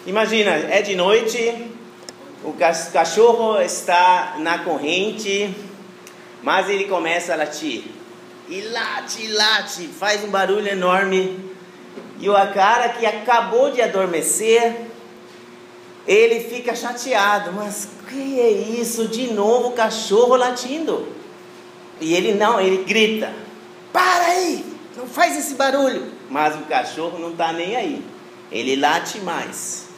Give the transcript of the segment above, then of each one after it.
Imagina, é de noite, o cachorro está na corrente, mas ele começa a latir. E late, late, faz um barulho enorme. E o cara que acabou de adormecer, ele fica chateado. Mas que é isso? De novo o cachorro latindo. E ele grita: para aí, não faz esse barulho. Mas o cachorro não está nem aí. Ele late mais.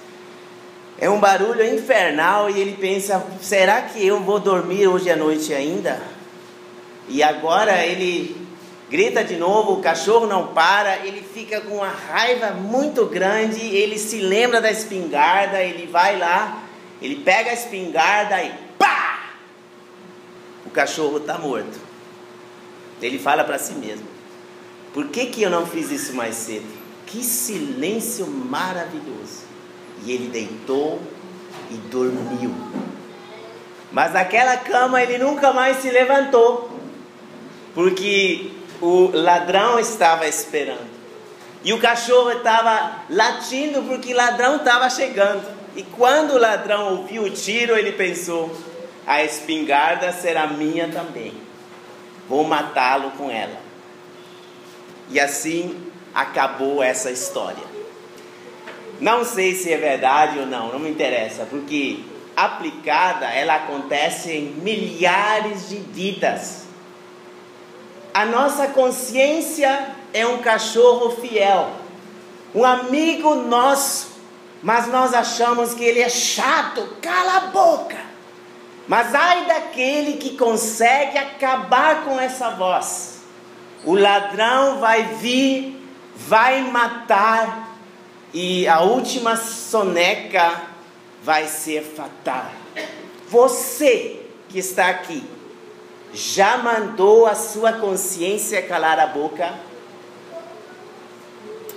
É um barulho infernal e ele pensa: será que eu vou dormir hoje à noite ainda? E agora ele grita de novo, o cachorro não para, ele fica com uma raiva muito grande, ele se lembra da espingarda, ele vai lá, ele pega a espingarda e pá! O cachorro está morto. Ele fala para si mesmo: por que eu não fiz isso mais cedo? Que silêncio maravilhoso. E ele deitou e dormiu. Mas naquela cama ele nunca mais se levantou, porque o ladrão estava esperando. E o cachorro estava latindo porque o ladrão estava chegando. E quando o ladrão ouviu o tiro, ele pensou: a espingarda será minha também. Vou matá-lo com ela. E assim acabou essa história. Não sei se é verdade ou não me interessa, porque aplicada ela acontece em milhares de vidas. A nossa consciência é um cachorro fiel, um amigo nosso, mas nós achamos que ele é chato, cala a boca. Mas ai daquele que consegue acabar com essa voz. O ladrão vai vir, vai matar, e a última soneca vai ser fatal. Você que está aqui, já mandou a sua consciência calar a boca?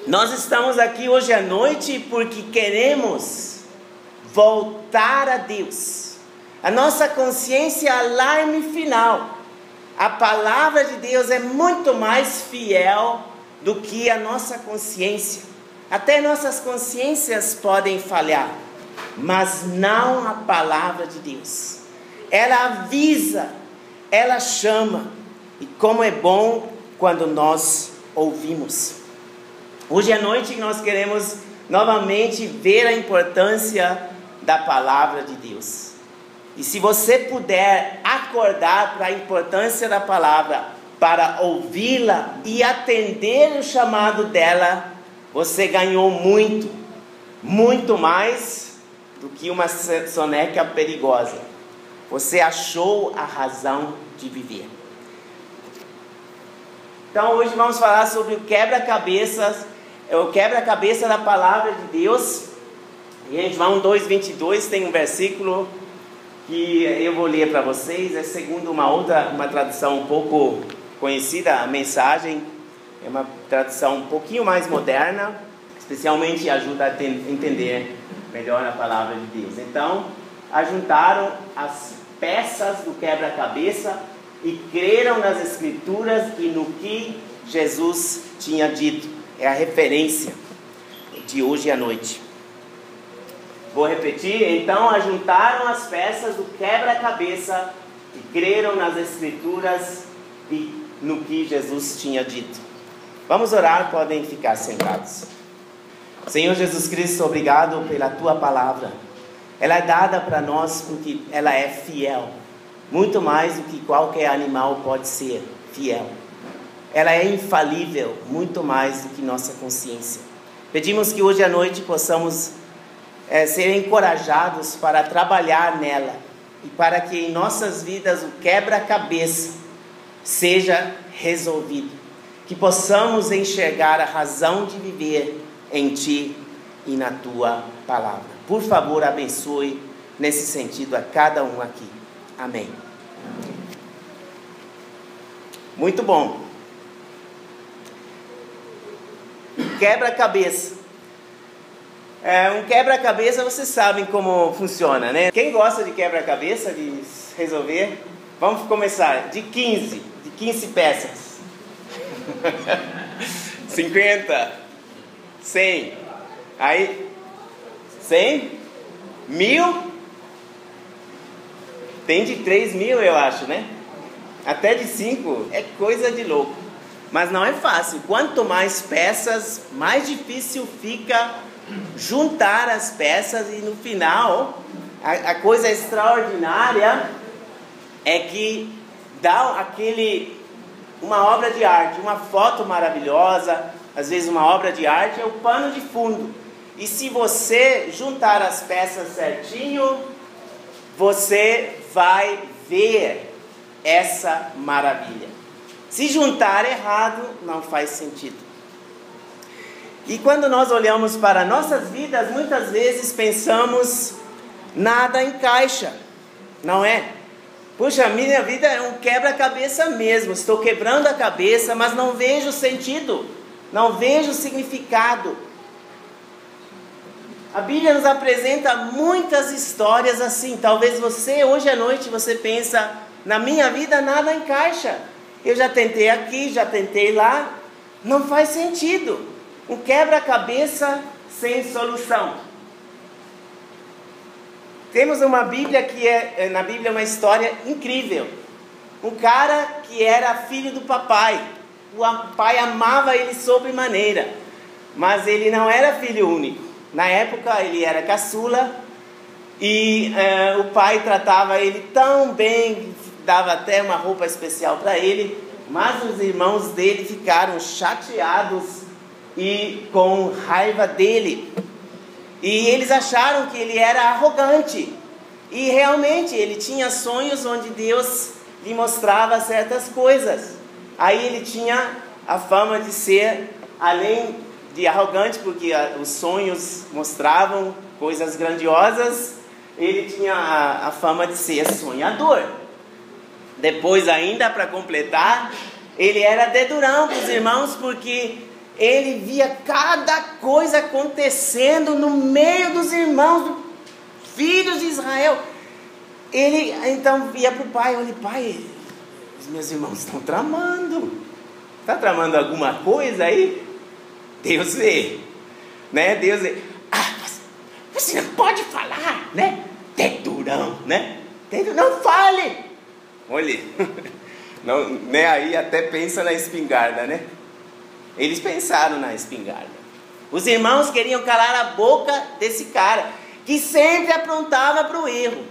Nós estamos aqui hoje à noite porque queremos voltar a Deus. A nossa consciência é alarme final. A palavra de Deus é muito mais fiel do que a nossa consciência. Até nossas consciências podem falhar, mas não a palavra de Deus. Ela avisa, ela chama, e como é bom quando nós ouvimos. Hoje à noite nós queremos novamente ver a importância da palavra de Deus. E se você puder acordar para a importância da palavra, para ouvi-la e atender o chamado dela, você ganhou muito, muito mais do que uma soneca perigosa. Você achou a razão de viver. Então hoje vamos falar sobre o quebra-cabeças, o quebra-cabeça da palavra de Deus. E em João 2:22 tem um versículo que eu vou ler para vocês. É segundo uma tradução um pouco conhecida, a mensagem. É uma tradução um pouquinho mais moderna, especialmente ajuda a entender melhor a palavra de Deus. Então, ajuntaram as peças do quebra-cabeça e creram nas Escrituras e no que Jesus tinha dito. É a referência de hoje à noite. Vou repetir. Então, ajuntaram as peças do quebra-cabeça e creram nas Escrituras e no que Jesus tinha dito. Vamos orar, podem ficar sentados. Senhor Jesus Cristo, obrigado pela Tua palavra. Ela é dada para nós porque ela é fiel. Muito mais do que qualquer animal pode ser fiel. Ela é infalível, muito mais do que nossa consciência. Pedimos que hoje à noite possamos ser encorajados para trabalhar nela. E para que em nossas vidas o quebra-cabeça seja resolvido. Que possamos enxergar a razão de viver em Ti e na Tua palavra. Por favor, abençoe nesse sentido a cada um aqui. Amém. Muito bom. Quebra-cabeça. Um quebra-cabeça, vocês sabem como funciona, né? Quem gosta de quebra-cabeça, de resolver? Vamos começar. De 15 peças. 50, 100, aí 100? 1000? Tem de 3.000, eu acho, né? Até de 5. É coisa de louco. Mas não é fácil. Quanto mais peças, mais difícil fica juntar as peças. E no final, a coisa extraordinária é que dá uma obra de arte, uma foto maravilhosa. Às vezes uma obra de arte é o pano de fundo. E se você juntar as peças certinho, você vai ver essa maravilha. Se juntar errado, não faz sentido. E quando nós olhamos para nossas vidas, muitas vezes pensamos, nada encaixa, não é? Puxa, minha vida é um quebra-cabeça mesmo, estou quebrando a cabeça, mas não vejo sentido, não vejo significado. A Bíblia nos apresenta muitas histórias assim. Talvez você, hoje à noite, você pensa, na minha vida nada encaixa. Eu já tentei aqui, já tentei lá, não faz sentido. Um quebra-cabeça sem solução. Temos uma Bíblia na Bíblia uma história incrível. Um cara que era filho do papai. O pai amava ele sobremaneira, mas ele não era filho único. Na época ele era caçula e o pai tratava ele tão bem, dava até uma roupa especial para ele, mas os irmãos dele ficaram chateados e com raiva dele. E eles acharam que ele era arrogante. E realmente ele tinha sonhos onde Deus lhe mostrava certas coisas. Aí ele tinha a fama de ser, além de arrogante, porque os sonhos mostravam coisas grandiosas, ele tinha a fama de ser sonhador. Depois ainda, para completar, ele era dedurão para os irmãos, porque ele via cada coisa acontecendo no meio dos irmãos, filhos de Israel. Ele então via para o pai, olha, pai, os meus irmãos estão tramando. Está tramando alguma coisa aí? Deus vê, né? Deus vê. Mas você não pode falar, né? Dedurão, né? Não fale. Olha, não, né? Aí até pensa na espingarda, né? Eles pensaram na espingarda. Os irmãos queriam calar a boca desse cara, que sempre aprontava para o erro.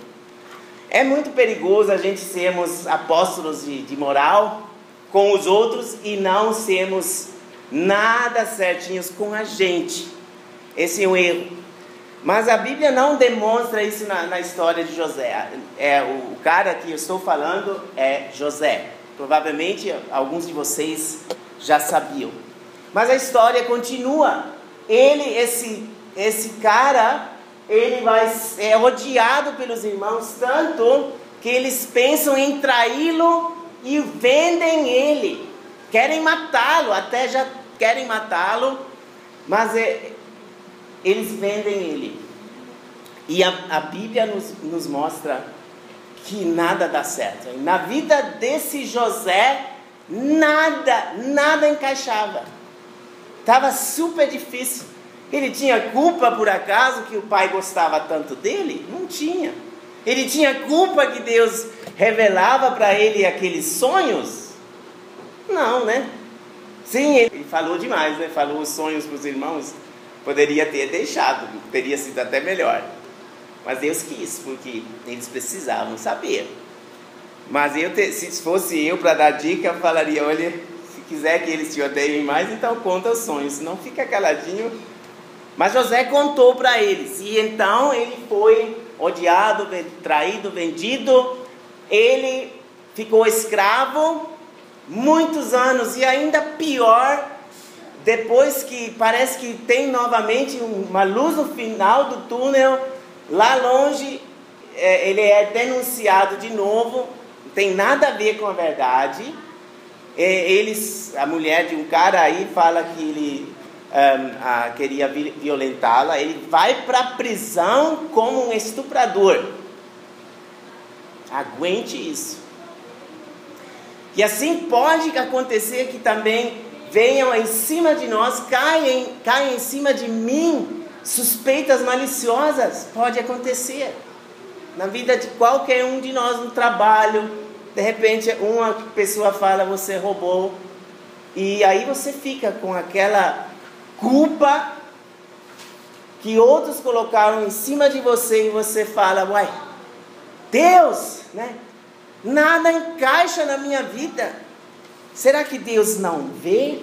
É muito perigoso a gente sermos apóstolos de moral com os outros e não sermos nada certinhos com a gente. Esse é um erro. Mas a Bíblia não demonstra isso na história de José. O cara que eu estou falando é José. Provavelmente alguns de vocês já sabiam. Mas a história continua. Esse cara, ele é odiado pelos irmãos tanto que eles pensam em traí-lo e vendem ele. Querem matá-lo, até já querem matá-lo, mas eles vendem ele. E a Bíblia nos mostra que nada dá certo. Na vida desse José, nada encaixava. Estava super difícil. Ele tinha culpa por acaso que o pai gostava tanto dele? Não tinha. Ele tinha culpa que Deus revelava para ele aqueles sonhos? Não, né? Sim, ele falou demais, né? Falou os sonhos para os irmãos. Poderia ter deixado, teria sido até melhor. Mas Deus quis, porque eles precisavam saber. Mas se fosse eu para dar dica, eu falaria, olha, se quiser que eles te odeiem mais, então conta os sonhos, senão fica caladinho. Mas José contou para eles, e então ele foi odiado, traído, vendido. Ele ficou escravo muitos anos, e ainda pior, depois que parece que tem novamente uma luz no final do túnel, lá longe, ele é denunciado de novo, não tem nada a ver com a verdade. A mulher de um cara aí fala que ele queria violentá-la, ele vai para a prisão como um estuprador. Aguente isso. E assim pode acontecer que também venham em cima de nós, caem em cima de mim suspeitas maliciosas podem acontecer na vida de qualquer um de nós no trabalho. De repente uma pessoa fala, você roubou, e aí você fica com aquela culpa que outros colocaram em cima de você, e você fala, uai, Deus, né? Nada encaixa na minha vida. Será que Deus não vê?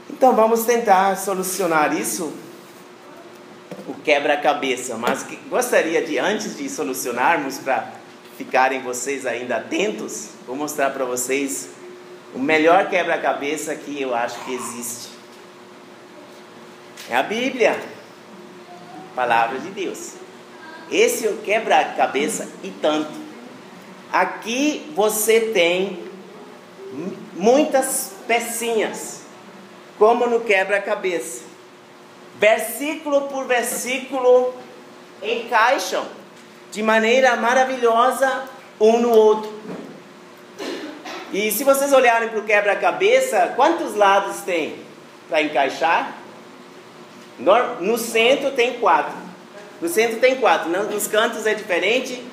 Então vamos tentar solucionar isso, o quebra-cabeça. Mas gostaria de, antes de solucionarmos, para ficarem vocês ainda atentos, vou mostrar para vocês o melhor quebra-cabeça que eu acho que existe. É a Bíblia, a palavra de Deus. Esse é o quebra-cabeça e tanto. Aqui você tem muitas pecinhas, como no quebra-cabeça. Versículo por versículo encaixam de maneira maravilhosa um no outro. E se vocês olharem para o quebra-cabeça, quantos lados tem para encaixar? No centro tem 4. No centro tem 4, nos cantos é diferente,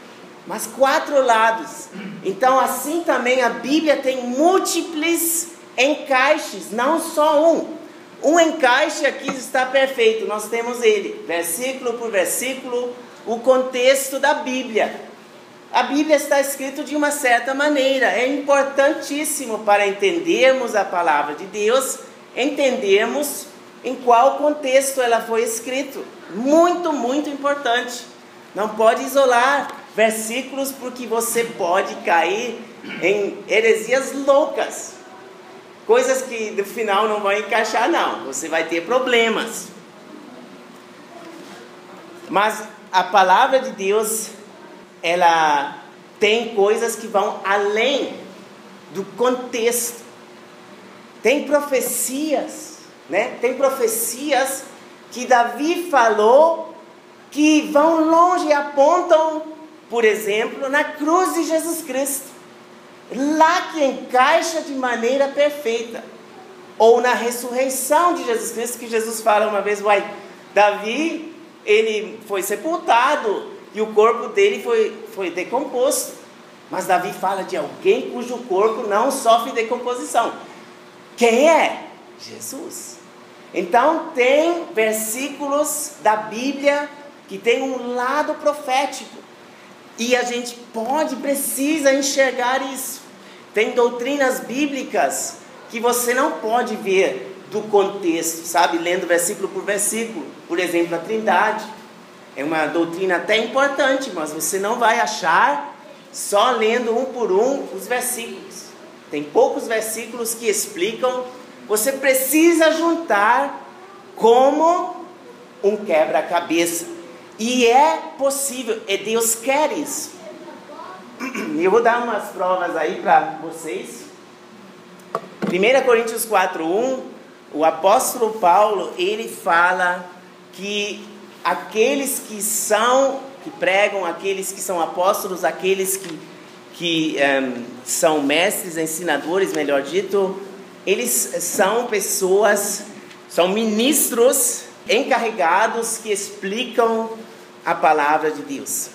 mas 4 lados. Então assim também a Bíblia tem múltiplos encaixes, não só um. Um encaixe aqui está perfeito, nós temos ele, versículo por versículo, o contexto da Bíblia. A Bíblia está escrita de uma certa maneira, é importantíssimo para entendermos a palavra de Deus, entendermos em qual contexto ela foi escrita. Muito, muito importante. Não pode isolar versículos, porque você pode cair em heresias loucas. Coisas que no final não vão encaixar, não. Você vai ter problemas. Mas a palavra de Deus, ela tem coisas que vão além do contexto. Tem profecias, né? Tem profecias que Davi falou que vão longe e apontam, por exemplo, na cruz de Jesus Cristo. Lá que encaixa de maneira perfeita. Ou na ressurreição de Jesus Cristo, que Jesus fala uma vez, uai, Davi, ele foi sepultado e o corpo dele foi decomposto. Mas Davi fala de alguém cujo corpo não sofre decomposição. Quem é? Jesus. Então tem versículos da Bíblia que tem um lado profético. E a gente precisa enxergar isso. Tem doutrinas bíblicas que você não pode ver do contexto, sabe? Lendo versículo por versículo. Por exemplo, a Trindade. É uma doutrina até importante, mas você não vai achar só lendo um por um os versículos. Tem poucos versículos que explicam. Você precisa juntar como um quebra-cabeça. E é possível, e Deus quer isso. Eu vou dar umas provas aí para vocês. 1 Coríntios 4:1, o apóstolo Paulo, ele fala que aqueles que pregam, aqueles que são apóstolos, aqueles que são mestres, ensinadores, melhor dito, eles são pessoas, são ministros encarregados que explicam a palavra de Deus,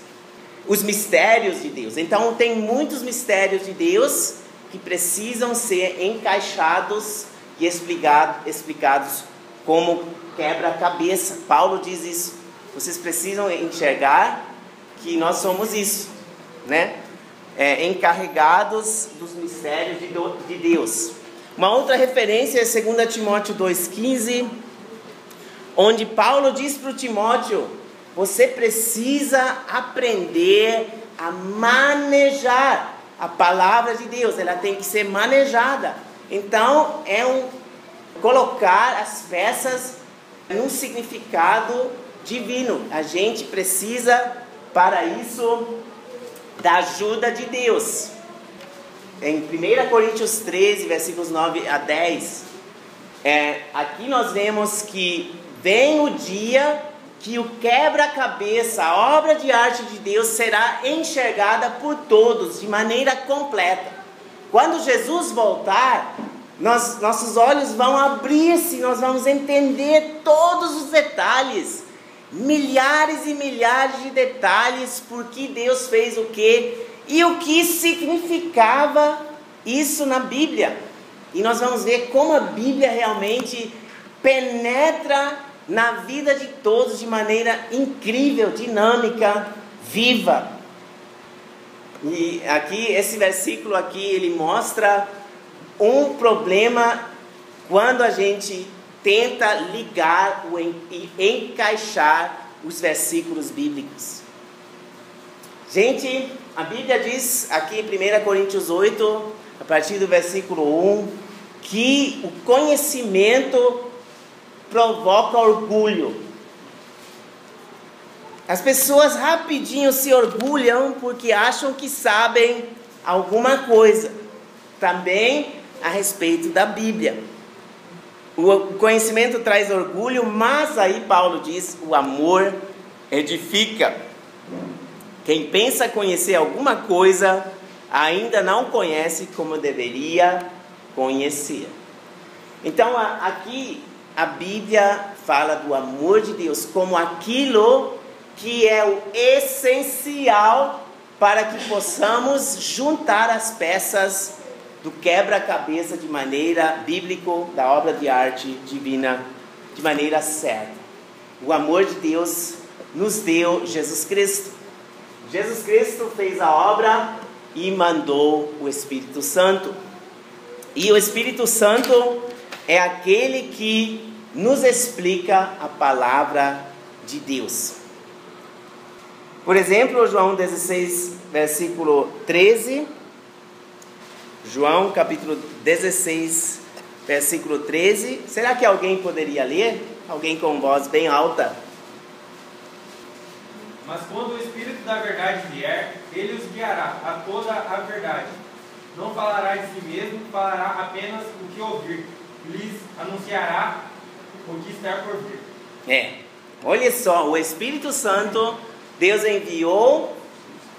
os mistérios de Deus. Então tem muitos mistérios de Deus que precisam ser encaixados e explicados como quebra-cabeça. Paulo diz isso. Vocês precisam enxergar que nós somos isso, né? Encarregados dos mistérios de Deus. Uma outra referência é 2 Timóteo 2,15, onde Paulo diz para o Timóteo: você precisa aprender a manejar a palavra de Deus, ela tem que ser manejada. Então colocar as peças num significado divino. A gente precisa, para isso, da ajuda de Deus. Em 1 Coríntios 13, versículos 9 a 10, aqui nós vemos que vem o dia que o quebra-cabeça, a obra de arte de Deus, será enxergada por todos de maneira completa. Quando Jesus voltar, nossos olhos vão abrir-se, nós vamos entender todos os detalhes, milhares e milhares de detalhes, por que Deus fez o quê e o que significava isso na Bíblia. E nós vamos ver como a Bíblia realmente penetra na vida de todos de maneira incrível, dinâmica, viva. E aqui, esse versículo aqui, ele mostra um problema quando a gente tenta ligar e encaixar os versículos bíblicos. Gente, a Bíblia diz aqui em 1 Coríntios 8, a partir do versículo 1, que o conhecimento provoca orgulho. As pessoas rapidinho se orgulham porque acham que sabem alguma coisa, também a respeito da Bíblia. O conhecimento traz orgulho, mas aí Paulo diz, o amor edifica. Quem pensa conhecer alguma coisa, ainda não conhece como deveria conhecer. Então aqui a Bíblia fala do amor de Deus como aquilo que é o essencial para que possamos juntar as peças do quebra-cabeça de maneira bíblica, da obra de arte divina, de maneira certa. O amor de Deus nos deu Jesus Cristo. Jesus Cristo fez a obra e mandou o Espírito Santo. E o Espírito Santo é aquele que nos explica a palavra de Deus. Por exemplo, João 16, versículo 13. João, capítulo 16, versículo 13. Será que alguém poderia ler? Alguém com voz bem alta. Mas quando o Espírito da verdade vier, ele os guiará a toda a verdade. Não falará de si mesmo, falará apenas o que ouvir. Lhes anunciará o que está por vir. Olha só, o Espírito Santo, Deus enviou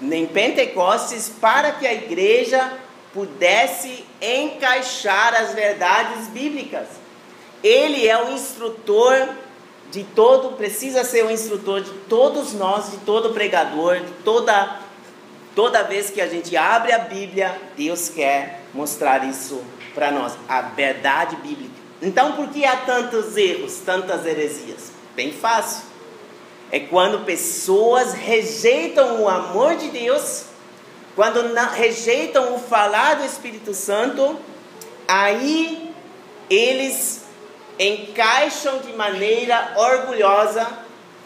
em Pentecostes para que a igreja pudesse encaixar as verdades bíblicas. Ele é o instrutor de todo, precisa ser o instrutor de todos nós, de todo pregador, de toda vez que a gente abre a Bíblia, Deus quer mostrar isso para nós, a verdade bíblica. Então, por que há tantos erros, tantas heresias? Bem fácil. É quando pessoas rejeitam o amor de Deus, quando rejeitam o falar do Espírito Santo, aí eles encaixam de maneira orgulhosa,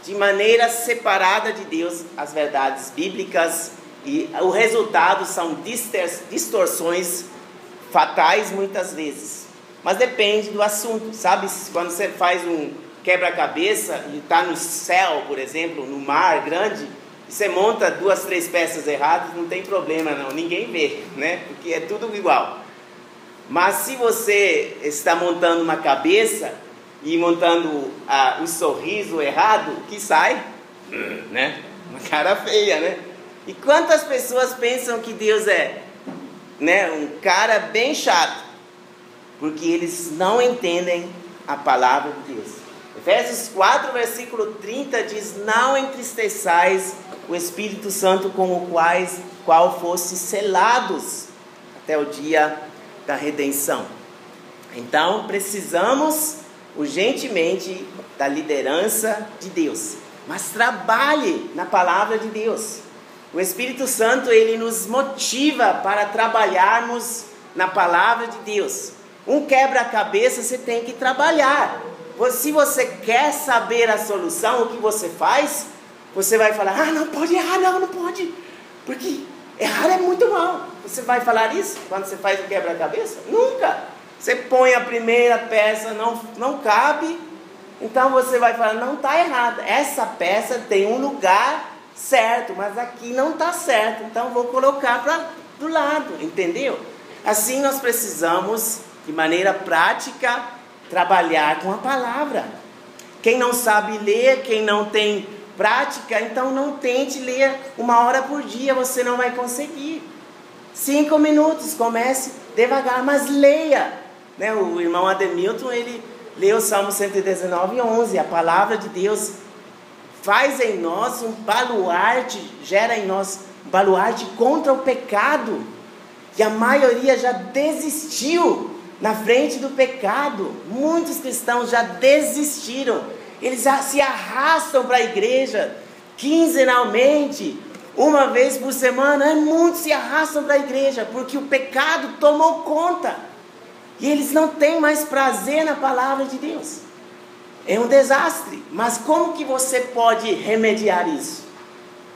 de maneira separada de Deus, as verdades bíblicas, e o resultado são distorções fatais muitas vezes. Mas depende do assunto, sabe? Quando você faz um quebra-cabeça e está no céu, por exemplo, no mar grande, e você monta 2, 3 peças erradas, não tem problema não, ninguém vê, né? Porque é tudo igual. Mas se você está montando uma cabeça e montando o sorriso errado, o que sai? Né? Uma cara feia, né? E quantas pessoas pensam que Deus é, né, um cara bem chato? Porque eles não entendem a palavra de Deus. Efésios 4, versículo 30 diz: não entristeçais o Espírito Santo com o qual fosse selados até o dia da redenção. Então precisamos urgentemente da liderança de Deus, mas trabalhe na palavra de Deus. O Espírito Santo, ele nos motiva para trabalharmos na palavra de Deus. Um quebra-cabeça você tem que trabalhar. Se você quer saber a solução, o que você faz? Você vai falar: não pode errar, não pode, porque errar é muito mal. Você vai falar isso quando você faz o quebra-cabeça? Nunca. Você põe a primeira peça, não cabe, então você vai falar: não está errada, essa peça tem um lugar certo, mas aqui não está certo, então vou colocar do lado, entendeu? Assim nós precisamos, de maneira prática, trabalhar com a palavra. Quem não sabe ler, quem não tem prática, então não tente ler 1 hora por dia, você não vai conseguir. 5 minutos, comece devagar, mas leia. né? O irmão Ademilton, ele leu o Salmo 119:11. A palavra de Deus faz em nós um baluarte, gera em nós um baluarte contra o pecado. E a maioria já desistiu na frente do pecado. Muitos cristãos já desistiram. Eles já se arrastam para a igreja quinzenalmente, uma vez por semana. Muitos se arrastam para a igreja porque o pecado tomou conta. E eles não têm mais prazer na palavra de Deus. É um desastre. Mas como que você pode remediar isso?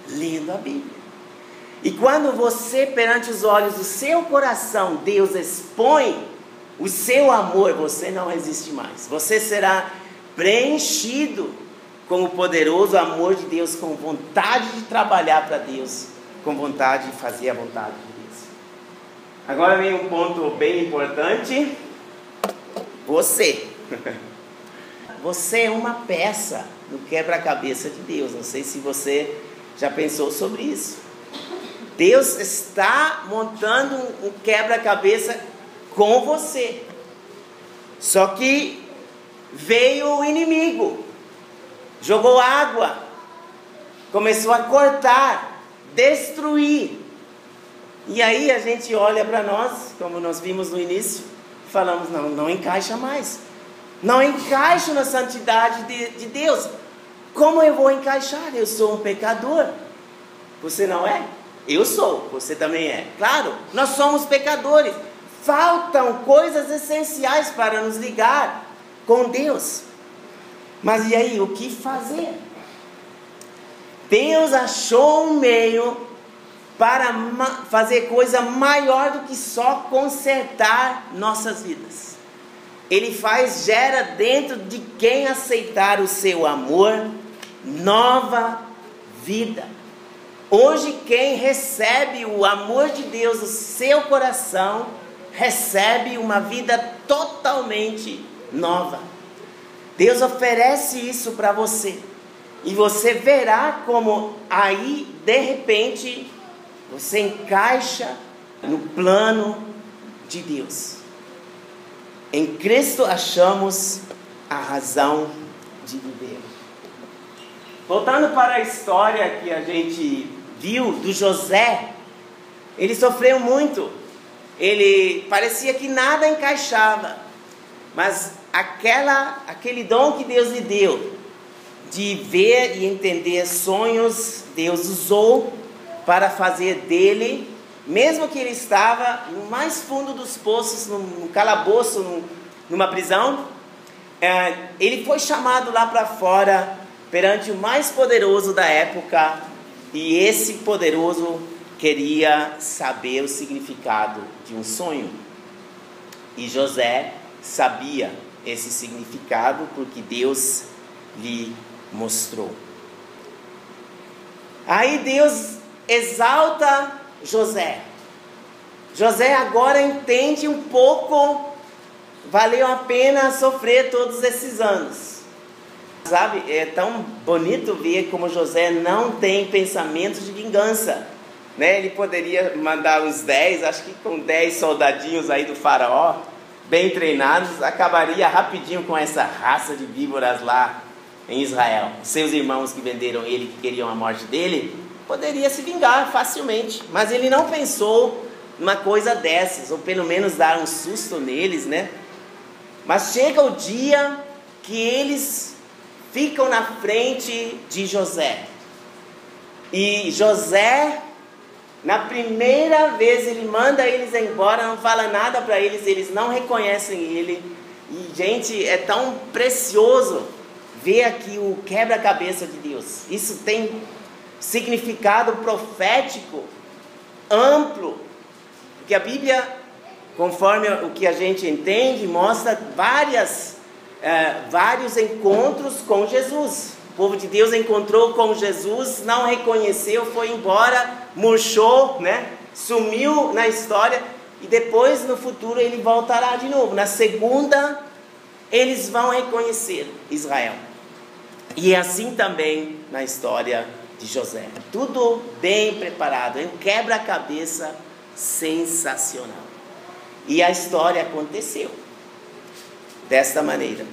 Lendo a Bíblia. E quando você, perante os olhos do seu coração, Deus expõe o seu amor, você não resiste mais. Você será preenchido com o poderoso amor de Deus, com vontade de trabalhar para Deus, com vontade de fazer a vontade de Deus. Agora vem um ponto bem importante. Você. Você é uma peça no quebra-cabeça de Deus. Não sei se você já pensou sobre isso. Deus está montando um quebra-cabeça com você. Só que veio o inimigo, jogou água, começou a cortar, destruir. E aí a gente olha para nós, como nós vimos no início, e falamos, não encaixa mais. Não encaixo na santidade de Deus. Como eu vou encaixar? Eu sou um pecador. Você não é? Eu sou, você também é. Claro, nós somos pecadores. Faltam coisas essenciais para nos ligar com Deus. Mas e aí, o que fazer? Deus achou um meio para fazer coisa maior do que só consertar nossas vidas. Ele gera dentro de quem aceitar o seu amor, nova vida. Hoje quem recebe o amor de Deus no seu coração, recebe uma vida totalmente nova. Deus oferece isso para você. E você verá como aí, de repente, você encaixa no plano de Deus. Em Cristo achamos a razão de viver. Voltando para a história que a gente viu do José, ele sofreu muito. Ele parecia que nada encaixava. Mas aquele dom que Deus lhe deu, de ver e entender sonhos, Deus usou para fazer dele, mesmo que ele estava no mais fundo dos poços, num calabouço, numa prisão, ele foi chamado lá para fora, perante o mais poderoso da época, e esse poderoso queria saber o significado de um sonho. E José sabia esse significado porque Deus lhe mostrou. Aí Deus exalta José. José agora entende um pouco, valeu a pena sofrer todos esses anos. Sabe, é tão bonito ver como José não tem pensamentos de vingança, né? Ele poderia mandar os 10, acho que com 10 soldadinhos aí do faraó, bem treinados, acabaria rapidinho com essa raça de víboras lá em Israel. Seus irmãos que venderam ele, que queriam a morte dele, poderia se vingar facilmente. Mas ele não pensou numa coisa dessas, ou pelo menos dar um susto neles, né? Mas chega o dia que eles ficam na frente de José. E José, na primeira vez, ele manda eles embora, não fala nada para eles, eles não reconhecem ele. E, gente, é tão precioso ver aqui o quebra-cabeça de Deus. Isso tem significado profético amplo, porque a Bíblia, conforme o que a gente entende, mostra vários encontros com Jesus. O povo de Deus encontrou com Jesus, não reconheceu, foi embora, murchou, né? Sumiu na história, e depois no futuro ele voltará de novo. Na segunda, eles vão reconhecer Israel. E é assim também na história de José. Tudo bem preparado, é um quebra-cabeça sensacional. E a história aconteceu. desta maneira.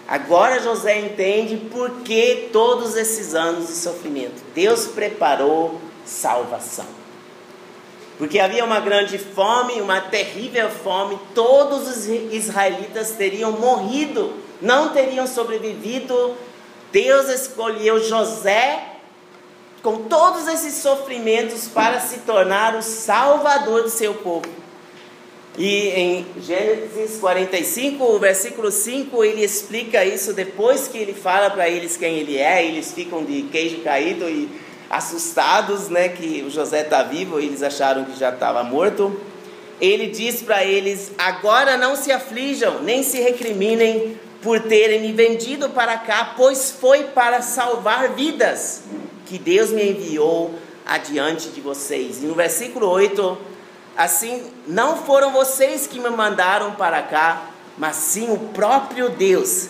Agora José entende por que todos esses anos de sofrimento. Deus preparou salvação. Porque havia uma grande fome, uma terrível fome. Todos os israelitas teriam morrido, não teriam sobrevivido. Deus escolheu José com todos esses sofrimentos para se tornar o salvador do seu povo. E em Gênesis 45, o versículo 5, ele explica isso depois que ele fala para eles quem ele é. Eles ficam de queijo caído e assustados, né, que o José está vivo. Eles acharam que já estava morto. Ele diz para eles: agora não se aflijam, nem se recriminem por terem me vendido para cá, pois foi para salvar vidas que Deus me enviou adiante de vocês. E no versículo 8, assim, não foram vocês que me mandaram para cá, mas sim o próprio Deus.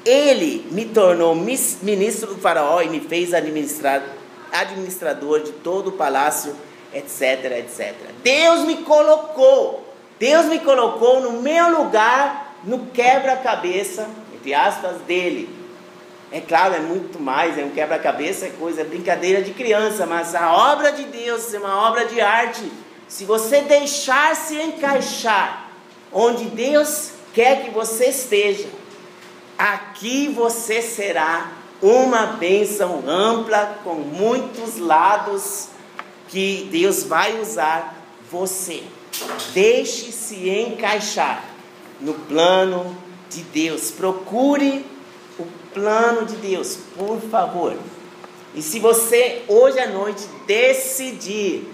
Ele me tornou ministro do faraó e me fez administrador de todo o palácio, etc, etc. Deus me colocou no meu lugar, no quebra-cabeça, entre aspas, dele. É claro, é muito mais, é um quebra-cabeça, é brincadeira de criança, mas a obra de Deus é uma obra de arte. Se você deixar se encaixar onde Deus quer que você esteja, aqui você será uma bênção ampla, com muitos lados, que Deus vai usar você. Deixe-se encaixar no plano de Deus. Procure o plano de Deus, por favor. E se você hoje à noite decidir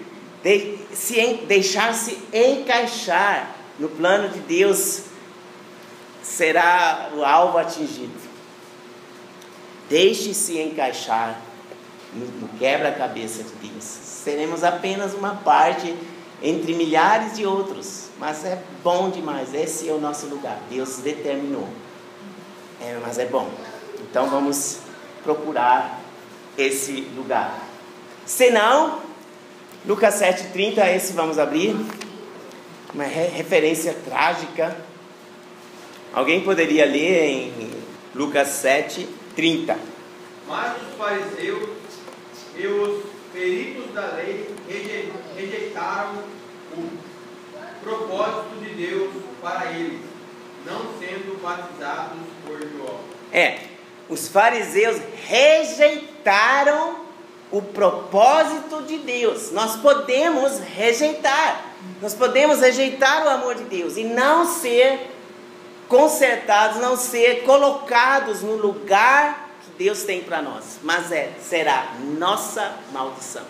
deixar-se encaixar no plano de Deus, será o alvo atingido. Deixe-se encaixar no quebra-cabeça de Deus. Seremos apenas uma parte entre milhares de outros, mas é bom demais. Esse é o nosso lugar. Deus determinou. Mas é bom. Então vamos procurar esse lugar. Se não, Lucas 7,30, esse vamos abrir. Uma referência trágica. Alguém poderia ler em Lucas 7,30. Mas os fariseus e os peritos da lei rejeitaram o propósito de Deus para eles, não sendo batizados por João. Os fariseus rejeitaram o propósito de Deus. Nós podemos rejeitar o amor de Deus e não ser consertados, não ser colocados no lugar que Deus tem para nós, mas será nossa maldição.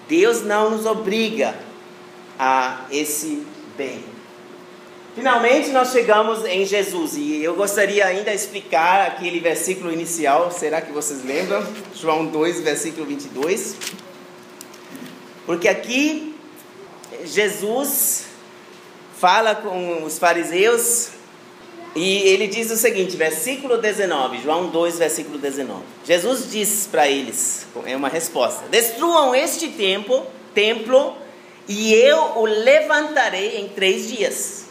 Deus não nos obriga a esse bem. Finalmente nós chegamos em Jesus, e eu gostaria ainda de explicar aquele versículo inicial. Será que vocês lembram? João 2, versículo 22. Porque aqui Jesus fala com os fariseus e ele diz o seguinte, versículo 19, João 2, versículo 19. Jesus diz para eles, é uma resposta: destruam este templo e eu o levantarei em 3 dias.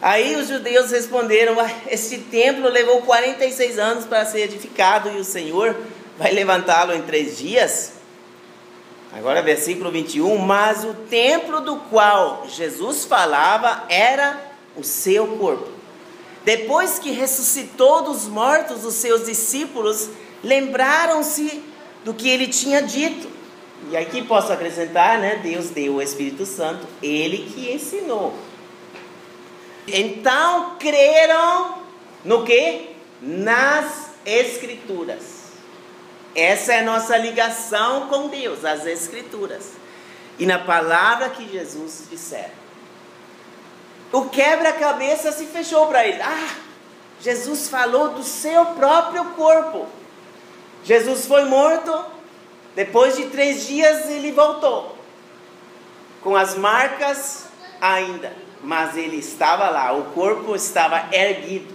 Aí os judeus responderam: este templo levou 46 anos para ser edificado e o Senhor vai levantá-lo em 3 dias? Agora versículo 21, mas o templo do qual Jesus falava era o seu corpo. Depois que ressuscitou dos mortos, os seus discípulos lembraram-se do que ele tinha dito. E aqui posso acrescentar, Deus deu o Espírito Santo, ele que ensinou. Então creram no quê? Nas Escrituras. Essa é a nossa ligação com Deus, as Escrituras. E na palavra que Jesus dissera. O quebra-cabeça se fechou para ele. Jesus falou do seu próprio corpo. Jesus foi morto. Depois de 3 dias ele voltou. Com as marcas ainda. Mas ele estava lá. O corpo estava erguido.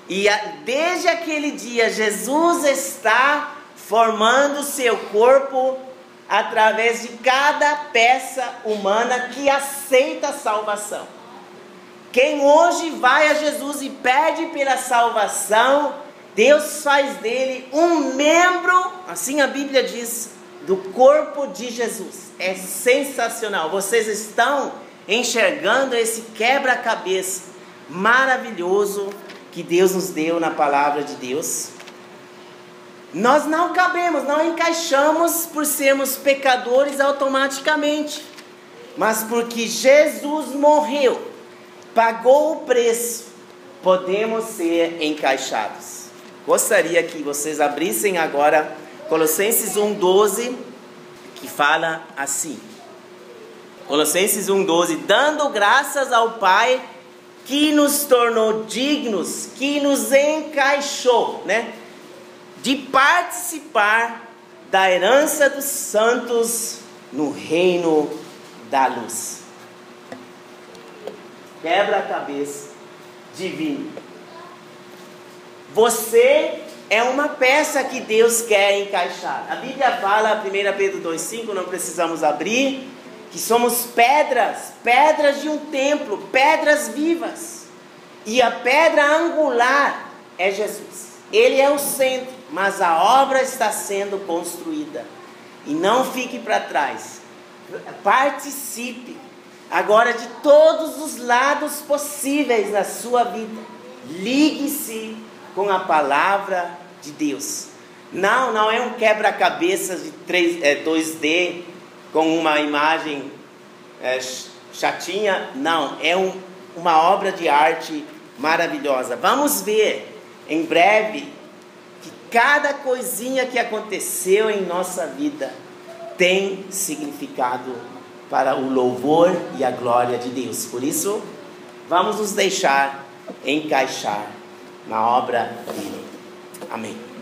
E desde aquele dia Jesus está formando seu corpo através de cada peça humana que aceita a salvação. Quem hoje vai a Jesus e pede pela salvação, Deus faz dele um membro, assim a Bíblia diz, do corpo de Jesus. É sensacional. Vocês estão enxergando esse quebra-cabeça maravilhoso que Deus nos deu na palavra de Deus? Nós não cabemos, não encaixamos por sermos pecadores automaticamente, mas porque Jesus morreu, pagou o preço, podemos ser encaixados. Gostaria que vocês abrissem agora Colossenses 1:12, que fala assim. Colossenses 1:12, dando graças ao Pai que nos tornou dignos, que nos encaixou, de participar da herança dos santos no reino da luz. Quebra-cabeça divino. Você é uma peça que Deus quer encaixar. A Bíblia fala, 1 Pedro 2,5, não precisamos abrir, que somos pedras de um templo, pedras vivas. E a pedra angular é Jesus. Ele é o centro, mas a obra está sendo construída. E não fique para trás. Participe agora de todos os lados possíveis na sua vida. Ligue-se com a palavra de Deus. Não é um quebra-cabeças de 2D com uma imagem chatinha. Não, é uma obra de arte maravilhosa. Vamos ver em breve que cada coisinha que aconteceu em nossa vida tem significado para o louvor e a glória de Deus. Por isso, vamos nos deixar encaixar na obra dele. Amém.